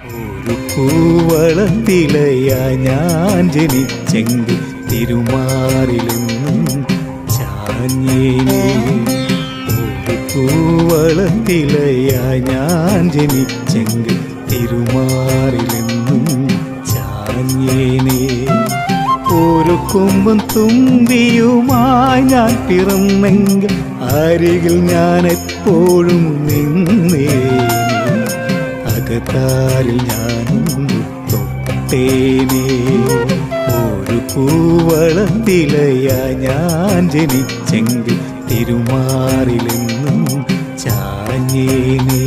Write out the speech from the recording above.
ഒരു പൂവളത്തിലയായി ഞാൻ ജനിച്ചെങ്കിൽ തിരുമാറിലെന്നും ചാഞ്ഞേനേ. ഒരു പൂവളത്തിലയായി ഞാൻ ജനിച്ചെങ്കിൽ തിരുമാറിലെന്നും ചാഞ്ഞേനേ. ഒരു കൊമ്പും തുമ്പിയുമായി ഞാൻ പിറന്നെങ്കിൽ അരികിൽ ഞാൻ എപ്പോഴും നിന്നേനേ. അകത്താരിൽ ഞാനൊന്നു തൊട്ടേനേ. ഒരു പൂവളത്തിലയായി ഞാൻ ജനിച്ചെങ്കിൽ തിരുമാറിലെന്നും ചാഞ്ഞേനേ.